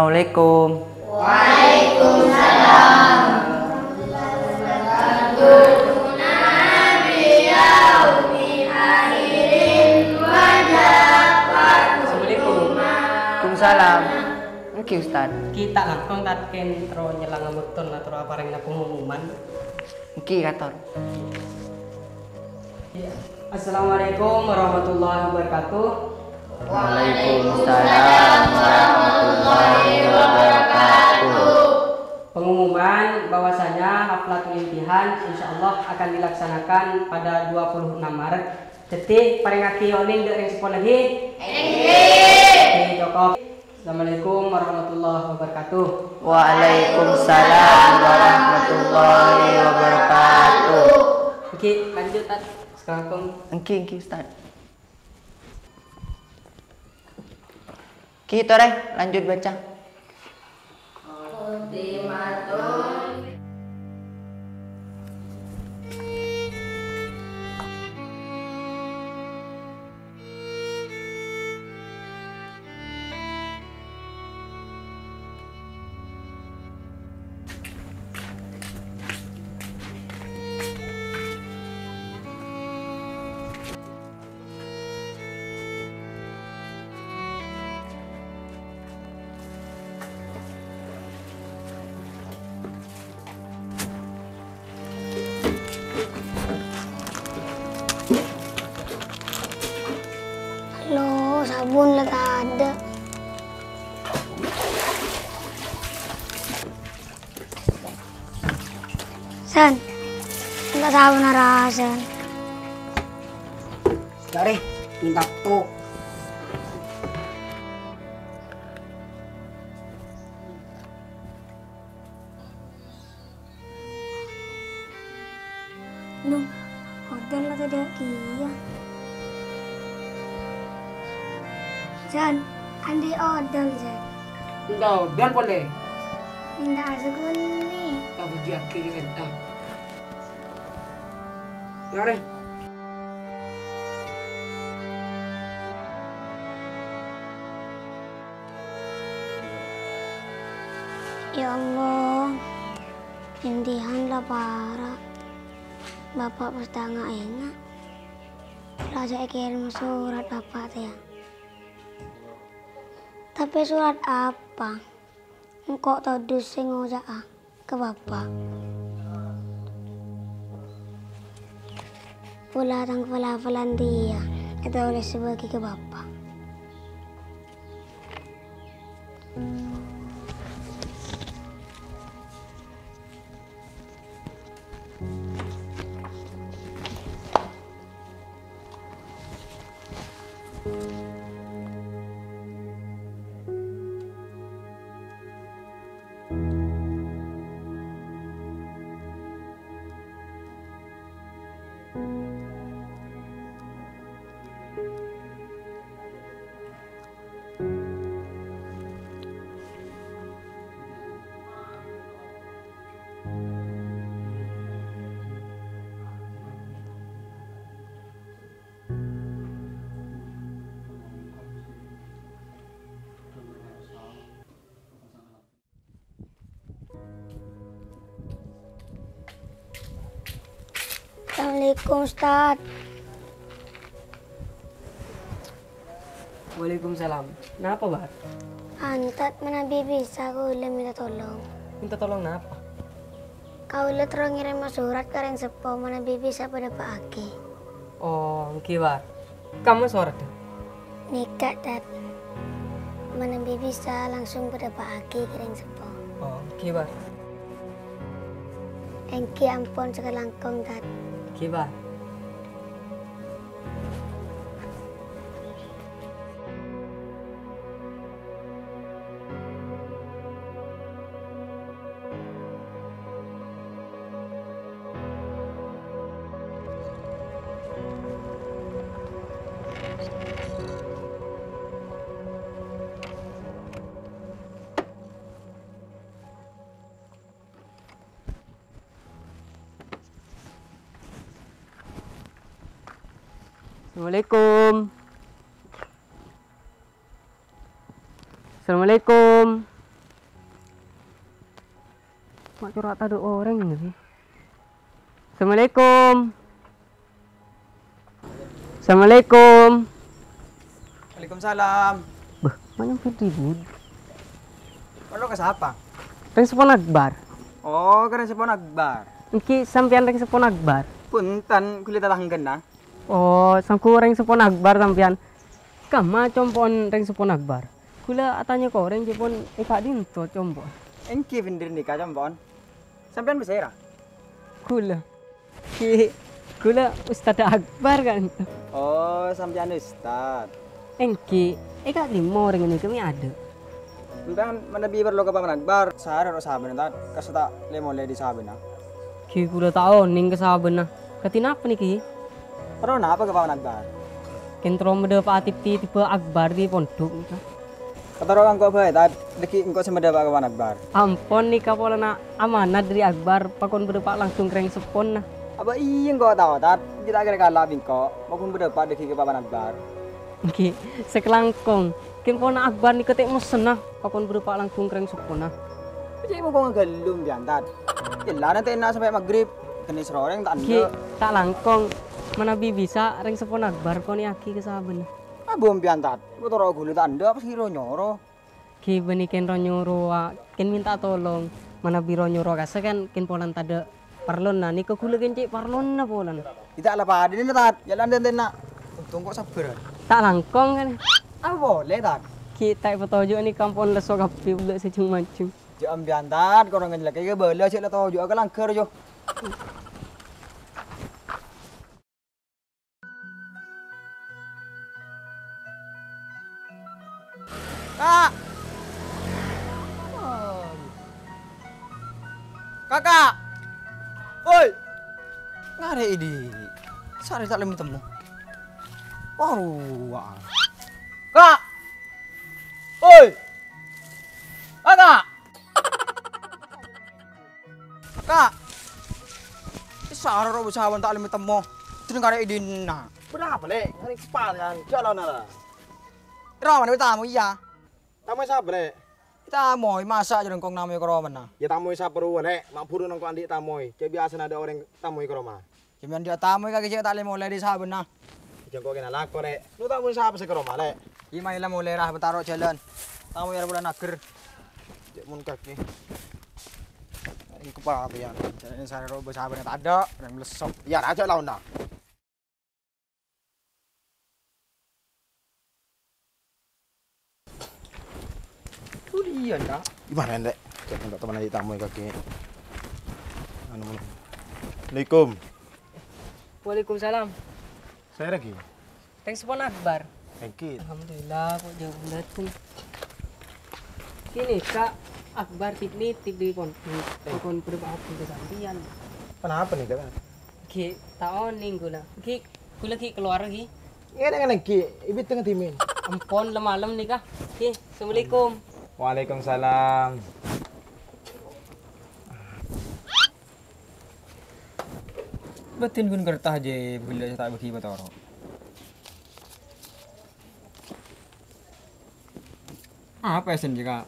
Assalamualaikum. Waalaikumsalam. Waalaikumsalam. Oke Ustaz. Kita langkong tatken tro nyelang beton atau apa yang pengumuman. Oke kator. Assalamualaikum warahmatullahi wabarakatuh. Waalaikumsalam warahmatullahi wabarakatuh. Pengumuman bahwasanya haflatul imtihan insyaallah akan dilaksanakan pada 26 Maret. Detik paling aki oleh dari respon lagi. Cukup. Assalamualaikum warahmatullahi wabarakatuh. Waalaikumsalam warahmatullahi wabarakatuh. Oke, lanjut Tad. Sekarang Engki Ustaz. Kita deh lanjut baca. Loh, sabun lah tak ada. San, enggak sabun arasan. dari minta tuh. Nung, hotel lah tadi kia. San, andi odol San. Enggak, dan boleh. Minta asukun nih. Kamu jaki kita. Dari. Ya Allah, intihanlah parah. Bapak pasti nggak enak. Raja kirim surat bapak ya. Tapi surat apa? Engkau tahu sing ngojak ke bapak. Pula tang pelafalan dia itu oleh sebagai ke bapak. Assalamualaikum Ustaz. Waalaikumsalam. Kenapa, Bar? Antat mana bisa kau minta tolong. Minta tolong kenapa? Kau terus ngirim surat ke yang sepo mana bisa pada Pak Aki. Oh, oke, Bar. Kamu suara tuh? Nikah Tat. Mana bisa langsung pada Pak Aki ke yang sepo. Oh, oke, Bar. Engki ampun sekelangkong Tat. Oke, Bar. Assalamualaikum. Assalamualaikum. Mak curhat ada orang ni. Assalamualaikum. Assalamualaikum. Waalaikumsalam. Bah, mana Fitri bud? Lo ke siapa? Reng sepon akbar. Oh, keren sepon akbar. Iki sampean reng sepon akbar. Punten kulit tatanggen na. Oh, sangku reng sepon akbar sampean. Kama compon reng sepon akbar. Kula atanya ko reng jepon eka dinto compon. Engki vindir nikah jambon. Sampean besera. Kula. Kula Ustaz Akbar kan. Oh, sampean ustad. Engki eka limo reng ini kami ada. Sampean menebi perlu ke paman akbar. Sehari ro saben tat kasata lemo le di saben na. Ki kula tao ning kesaben na. Katina apa nih ki? Pero napa ke paman akbar? Kentro mede Pak Atip tipe akbar di pondok nika. Kataro angko bae tat deki engko semeda pak ke paman akbar. Ampon nih kapola na amanat dari akbar pakon bede Pak langsung reng sepon na. Aba iya engko tahu tat kita kira kala bingko maupun beda pak deki ke paman akbar. Ki sekelangkong. Kempona akbar nih ketek mesen na pakon bede Pak langsung reng sepon na. Jadi mau kok ngegelum bian tat. Yalah nanti enak sampai maghrib. Kenis roreng tak Ki anda. tak langkong. Mana bisa reng sepon akbar koni aki kesaben. Abom pian tat. Botoro gulu tak anda apa sih nyoro. Ki beni ken ro nyuruh ken minta tolong. Mana biro nyuruh kase kan ken polan tada parlon na ni ke kula ken cek parlon na polan. Tidak lah pak, ini tat. Jalan dan nak. Untung kok sabar. Tak langkong kan. Ah boleh tat. Ki tak petojo ni kampon leso kapi budak secung macung. Jam pian tat. Korang ngelak ke bela cek lah tahu juga ke langker jo. Kak. Kakak. Oi. Ngare ini. Sare tak lemu temu. Wah. Kak. Oi. Kakak. Kak. Sare ro besawan tak lemu temu. Itu ngare ini nah. Berapa lek? Hari kepal kan, jalan nara. Ro mana tamu iya. Tamu siapa lek? Kita mau masak jadi kong namanya keroman nah. Ya tamu siapa perlu lek? Mak puru nang andi tamu. Kayak biasa ada orang tamu ke rumah. Cuman dia tamu kaki cek tak lemu mulai di saben nah. Jangan kau kena lako lek. Lu tamu siapa sih ke rumah lek? Ima ila mulai rah betaro jalan. Tamu ya bulan akhir. Cek mun kaki. Ini kepala ya. Jadi sare ro saben tak ada dan melesop. Ya aja lawan dah. Iya dah. Gimana lek? Cek untuk teman adik tamu kaki. Anu mun. Assalamualaikum. Waalaikumsalam. Saya lagi. Reng sepon akbar. Engki. Alhamdulillah kok jauh bulat pun. Kini kak akbar tik di pondok. Pakon bede Pak aku kesampian. Kenapa nih kata? Ki taon ning gula. Ki kula ki keluar lagi. Iya dengan engki. Ibit tengah timin. Ampon malam nih kak. Ki assalamualaikum. Waalaikumsalam. Betin gun kertah je bila saya tak bagi betaro. Apa esen juga?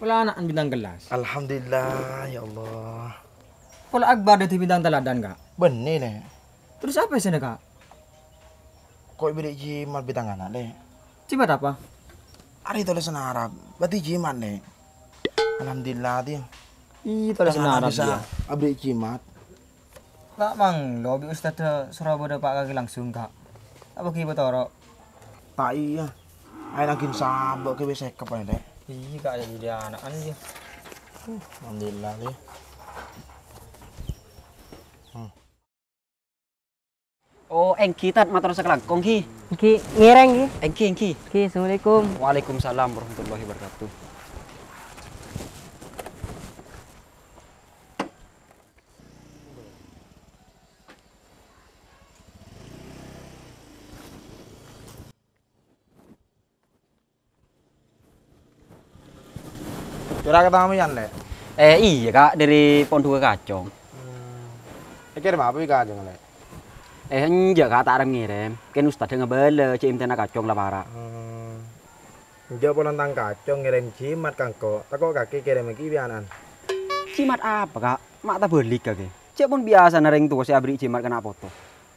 Pula anak bintang gelas. Alhamdulillah ya Allah. Pula akbar dari bintang teladan kak. Benih lek. Terus apa esen kak? Kok ibit jimat bintang anak lek? Cibat apa? Ari tulisan Arab. Berarti jimat lek. Alhamdulillah dia. Ih, tulisan Arab bisa dia. abdi jimat. Kak mang, lobi ustad Surabaya pak kaki langsung kak. Apa bagi betaro? Tak iya. Ayo nangkin sabuk ke besek apa lek. Ih, kak jadi dia anak aja. Alhamdulillah lek. Oh, engki tat matur sekelangkong ki. Ki ngereng ki. Engki. Ki assalamualaikum. Waalaikumsalam warahmatullahi wabarakatuh. Kira ketemu yan lek. Iya kak, dari Pondok Kacong. Pikir apa iki kajeng lek. Enggak kak, tak arep ngirim. Kan ustadz ngebele, cik imtena Kacong lah para. Njok polan tang kacong ngirim jimat kangko. Tako kaki kirim iki pianan. Jimat apa kak? Mak tak beli kaki. Cek pun biasa nering tuh saya beri jimat kena foto.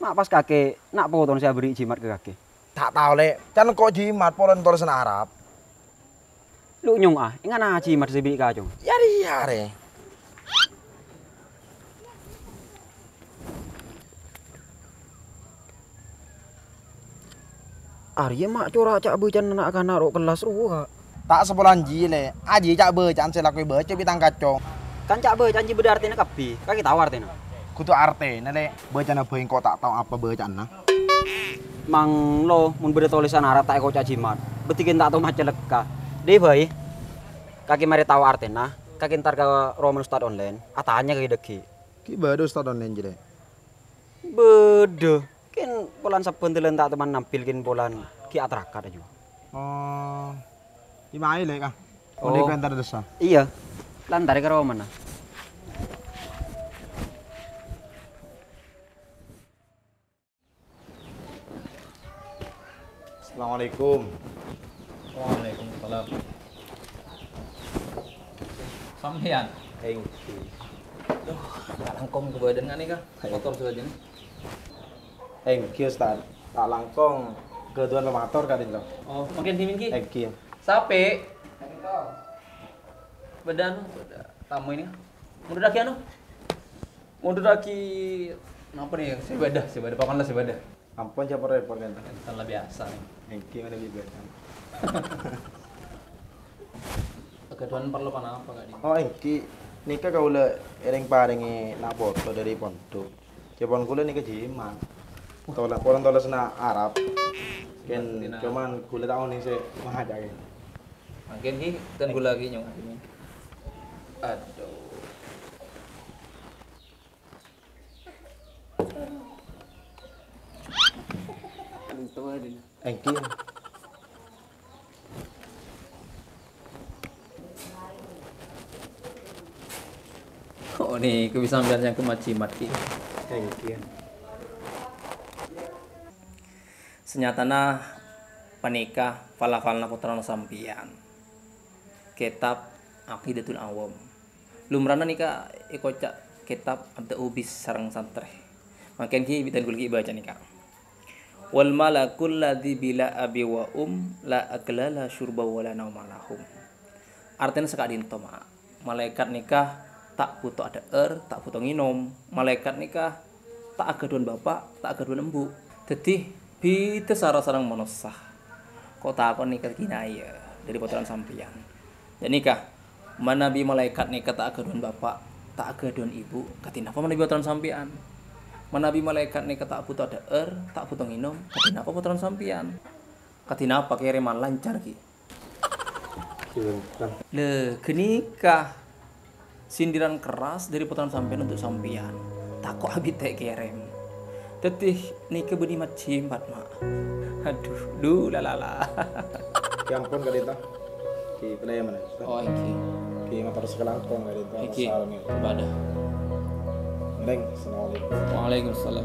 Mak pas kakek nak foto saya beri jimat ke kaki. Tak tahu lek, kan kok jimat polan tulisan Arab. Lu nyong ah, ingat nah jimat saya beri kacong. Yari. Arya mak corak cak becan nak akan naruh kelas ruha. Tak sebulan jile, aji cak becan selakui baca bitang kacong. Kan cak becan ji beda artinya kapi. Kaki tahu artinya. Kutu arte, nale becan apa yang kau tak tahu apa becan nah. Mang lo mun beda tulisan Arab tak kau cak jimat. Betikin tak tahu macam leka. Deh boy. Kaki mari tahu artinya. Kaki ntar ke Roman Ustad online. Atanya kaki deki. Ki baru start online jile. Beda. Kin polan sapuntilan tak teman nampilkin polan ki atrakat aja. Oh, di mana lek kah? Oh. Mulai kantor desa. Iya. Lan tarik ke Roman nah. Assalamualaikum. Waalaikumsalam. Sampean. Engki. Tak langkong ke badan nih kah? Motor saja nih. Engki Ustaz. Tak langkong keduan motor kadin lo. Oh, makin dimin ki. Engki. Sape. Badan tamu ini. Mundur lagi anu. Mundur lagi apa nih? Sebadah. Pakanlah sebadah. Ampun siapa repot kan? Salah biasa nih. Engki mana bibir. Keduan perlu apa kak di? Oh engki. Nika kau le ereng paringi nak foto dari pondok. Cepon kula nika jimat. Tolak polan tolas na Arab. Ken cuman kula tahu nih se mahaja kan. Makin ki kan gula lagi nyong ini. Aduh. Itu aja. Engki. Oh nih, kebiasaan yang kemaci mati. Engki. Senyatana panikah falafalna putrana sampian. Kitab Aqidatul Awam. Lumrana nika ikoca kitab ada ubis sarang santre. Makin ki bitan kulki baca nika. Wal malakul ladzi bila abi wa la aklala syurba wala naumalahum. Artinya sekadin toma. Malaikat nikah tak butuh ada tak butuh nginom. Malaikat nikah tak agaduan bapak, tak agaduan embu. Jadi itu sarang manusia. Kau takon nikah kinaya dari puteran sampian. Dan nikah manabi malaikat nikah tak agaduan bapak, tak agaduan ibu. Katina apa manabi puteran sampian? Manabi malaikat nikah tak butuh ada tak butuh nginom. Katina apa puteran sampian? Katina apa kiriman lancar ki? Le kenikah sindiran keras dari puteran sampian untuk sampian. Tak kok habis tak kirim. Tetih nikah beni macam mak. Aduh, lalala. Ki ampun kadita. Ki play mana? Oh, iki. Ki motor sekelangkong kadita. Iki. Ibadah. Neng, assalamualaikum. Waalaikumsalam.